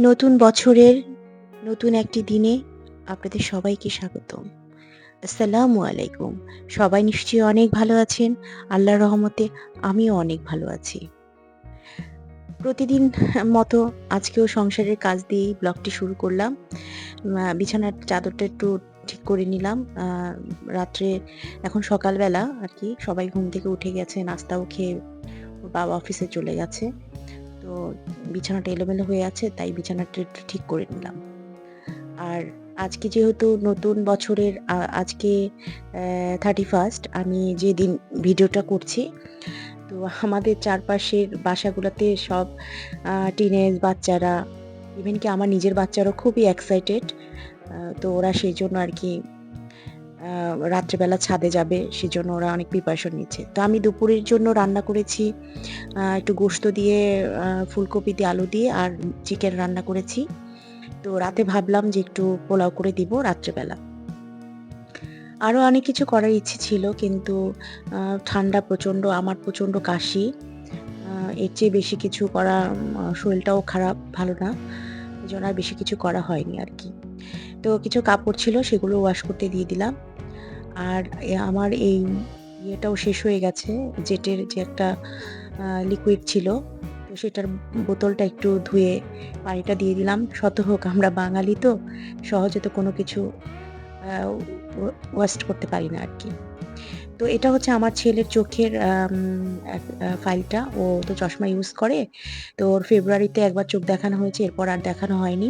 নতুন বছরের নতুন একটি দিনে আপনাদের সবাইকে স্বাগতম। আসসালামু আলাইকুম। সবাই নিশ্চয়ই অনেক ভালো আছেন। আল্লাহর রহমতে আমিও অনেক ভালো আছি। প্রতিদিন মতো আজকেও সংসারের কাজ দিয়েই ব্লগটি শুরু করলাম। বিছানার চাদরটা একটু ঠিক করে নিলাম। রাত্রে এখন সকালবেলা আরকি সবাই ঘুম থেকে উঠে গেছে, নাস্তাও খেয়ে ওর বাবা অফিসে চলে গেছে। তো বিছানাটা এলোমেলো হয়ে আছে, তাই বিছানাটা একটু ঠিক করে নিলাম। আর আজকে যেহেতু নতুন বছরের আজকে 31st, আমি যেদিন ভিডিওটা করছি, তো আমাদের চারপাশের বাসাগুলোতে সব টিনেজ বাচ্চারা, ইভেন কি আমার নিজের বাচ্চারাও খুবই এক্সাইটেড। তো ওরা সেইজন্য আরকি রাত্রেবেলা ছাদে যাবে, সেজন্য ওরা অনেক প্রিপারেশন নিচ্ছে। তো আমি দুপুরের জন্য রান্না করেছি একটু গোশত দিয়ে, ফুলকপি দিয়ে, আলু দিয়ে আর চিকেন রান্না করেছি। তো রাতে ভাবলাম যে একটু পোলাও করে দিব রাত্রেবেলা। আরো অনেক কিছু করার ইচ্ছে ছিল, কিন্তু ঠান্ডা প্রচণ্ড, আমার প্রচণ্ড কাশি। এর চেয়ে বেশি কিছু করা, শরীরটাও খারাপ, ভালো না। এজন্য আর বেশি কিছু করা হয়নি আরকি। তো কিছু কাপড় ছিল, সেগুলো ওয়াশ করতে দিয়ে দিলাম। আর আমার এই ইয়েটাও শেষ হয়ে গেছে, জেটের যে একটা লিকুইড ছিল, তো সেটার বোতলটা একটু ধুয়ে পানিটা দিয়ে দিলাম। শত হোক আমরা বাঙালি, তো সহজে তো কোনো কিছু আ ওয়েস্ট করতে পারি না আরকি। তো এটা হচ্ছে আমার ছেলের চোখের ফাইলটা। ও তো চশমা ইউজ করে। তো ওর ফেব্রুয়ারিতে একবার চোখ দেখানো হয়েছে, এরপর আর দেখানো হয়নি।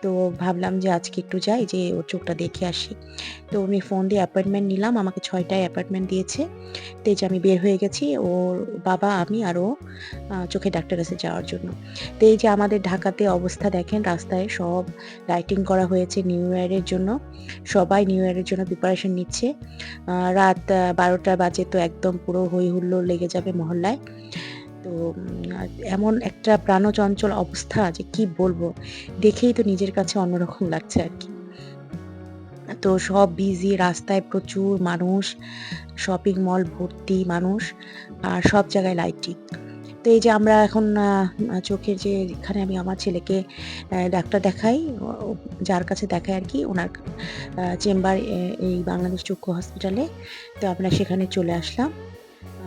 তো ভাবলাম যে আজকে একটু যাই, যেয়ে ওর চোখটা দেখে আসি। তো আমি ফোন দিয়ে অ্যাপয়েন্টমেন্ট নিলাম। আমাকে ৬ টায় অ্যাপয়েন্টমেন্ট দিয়েছে। তো এই যে আমি বের হয়ে গেছি। ওর বাবা, আমি আর ও চোখের ডাক্তারের কাছে যাওয়ার জন্য। তো এই যে আমাদের ঢাকাতে অবস্থা দেখেন, রাস্তায় সব লাইটিং করা হয়েছে নিউ ইয়ারের জন্য। সবাই নিউ ইয়ারের জন্য প্রিপারেশন নিচ্ছে। রাত ১২টা বাজে, তো একদম পুরো হৈ হুল্লোড় লেগে যাবে মহল্লায়। তো এমন একটা প্রাণচঞ্চল অবস্থা যে কি বলবো? দেখেই তো নিজের কাছে অন্যরকম লাগছে আরকি। তো সব বিজি, রাস্তায় প্রচুর মানুষ, শপিং মল ভর্তি মানুষ, আর সব জায়গায় লাইটিং। তো এই যে আমরা এখন চোখের যে, এখানে আমি আমার ছেলেকে ডাক্তার দেখাই, ও যার কাছে দেখাই আরকি, উনার চেম্বার এই বাংলাদেশ চক্ষু হসপিটালে। তো আমরা সেখানে চলে আসলাম।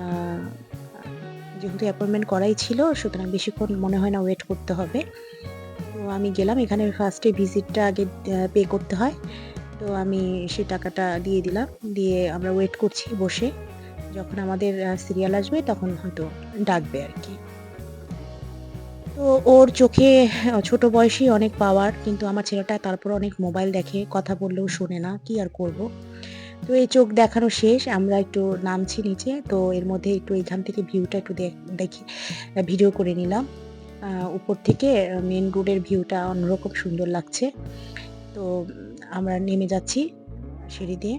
আ যেহেতু অ্যাপয়েন্টমেন্ট করাই ছিল, সুতরাং বেশিক্ষণ মনে হয় না ওয়েট করতে হবে। তো আমি গেলাম, এখানে ফার্স্টে ভিজিটটা আগে পে করতে হয়। তো আমি সেই টাকাটা দিয়ে দিলাম। দিয়ে আমরা ওয়েট করছি বসে। যখন আমাদের সিরিয়াল আসবে তখন হয়তো ডাকবে আরকি। তো ওর চোখে ছোট বয়সেই অনেক পাওয়ার, কিন্তু আমার ছেলেটা তারপরেও অনেক মোবাইল দেখে, কথা বললেও শোনে না। কি আর করব? তো এই চোখ দেখানো শেষ। আমরা একটু নামছি নিচে। তো এর মধ্যে একটু এখান থেকে ভিউটা একটু দেখি, ভিডিও করে নিলাম। উপর থেকে মেইন রোডের ভিউটা অন্যরকম সুন্দর লাগছে। তো আমরা নেমে যাচ্ছি সিঁড়ি দিয়ে।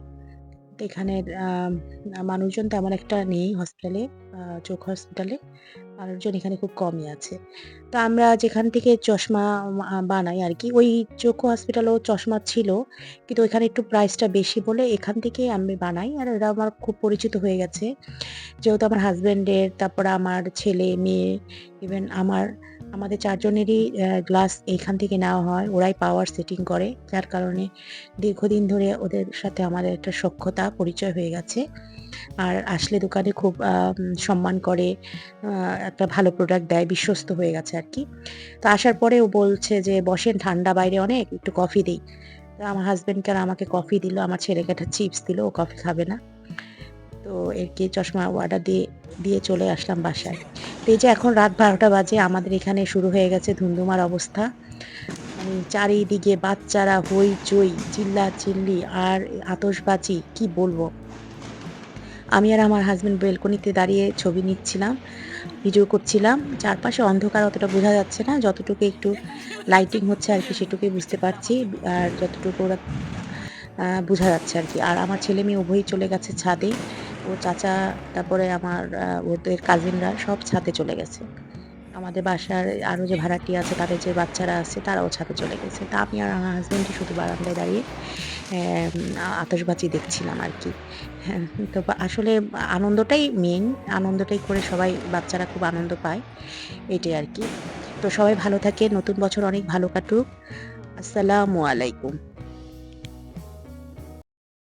তো এখানের মানুষজন তেমন একটা নেই হসপিটালে, চোখ হসপিটালে। মানুষজন এখানে খুব কমই আছে। তো আমরা যেখান থেকে চশমা বানাই আরকি, ওই চক্ষু হসপিটালেও চশমা ছিল। কিন্তু ওইখানে একটু প্রাইসটা বেশি বলে এখান থেকেই আমি বানাই। আর এরা আমার খুব পরিচিত হয়ে গেছে। যেহেতু আমার হাসব্যান্ডের, তারপরে আমার ছেলে, মেয়ে, ইভেন আমাদের ৪ জনেরই গ্লাস এইখান থেকে নেওয়া হয়। ওরাই পাওয়ার সেটিং করে। যার কারণে দীর্ঘদিন ধরে ওদের সাথে আমাদের একটা সখ্যতা পরিচয় হয়ে গেছে। আর আসলে দোকানে খুব সম্মান করে, আ একটা ভালো প্রোডাক্ট দেয়, বিশ্বস্ত হয়ে গেছে আরকি। তো আসার পরে ও বলছে যে, "বসেন, ঠান্ডা বাইরে অনেক, একটু কফি দেই।" তো আমার হাসব্যান্ডকে আর আমাকে কফি দিল। আমার ছেলেকে একটা চিপস দিল, ও কফি খাবে না। তো একে চশমা অর্ডার দিয়ে চলে আসলাম বাসায়। তো এই যে এখন রাত ১২টা বাজে, আমাদের এখানে শুরু হয়ে গেছে ধুন্ধুমার অবস্থা। মানে চারিদিকে বাচ্চারা হইচই, চিল্লাচিল্লি আর আতশবাজি, কি বলবো? আমি আর আমার হাসব্যান্ড বেলকনিতে দাঁড়িয়ে ছবি নিচ্ছিলাম, ভিডিও করছিলাম। চারপাশে অন্ধকার, অতটা বোঝা যাচ্ছে না। যতটুকু একটু লাইটিং হচ্ছে আরকি সেটুকুই বুঝতে পারছি। আর যতটুকু ওরা বোঝা যাচ্ছে আরকি। আর আমার ছেলে-মেয়ে উভয়ই চলে গেছে ছাদে। ওর চাচা, তারপরে আমার ওদের কাজিনরা সব ছাদে চলে গেছে। আমাদের বাসার আরো যে ভাড়াটিয়া আছে, তাদের যে বাচ্চারা আছে, তারাও ছাদে চলে গেছে। তা আমি আর আমার হাসব্যান্ডই শুধু বারান্দায় দাঁড়িয়ে আতশবাজি দেখছিলাম আরকি। হ্যাঁ, তো আসলে আনন্দটাই মেইন। আনন্দটাই করে সবাই, বাচ্চারা খুব আনন্দ পায়। এটাই আরকি। তো সবাই ভালো থাকেন। নতুন বছর অনেক ভালো কাটুক। আসসালামু আলাইকুম।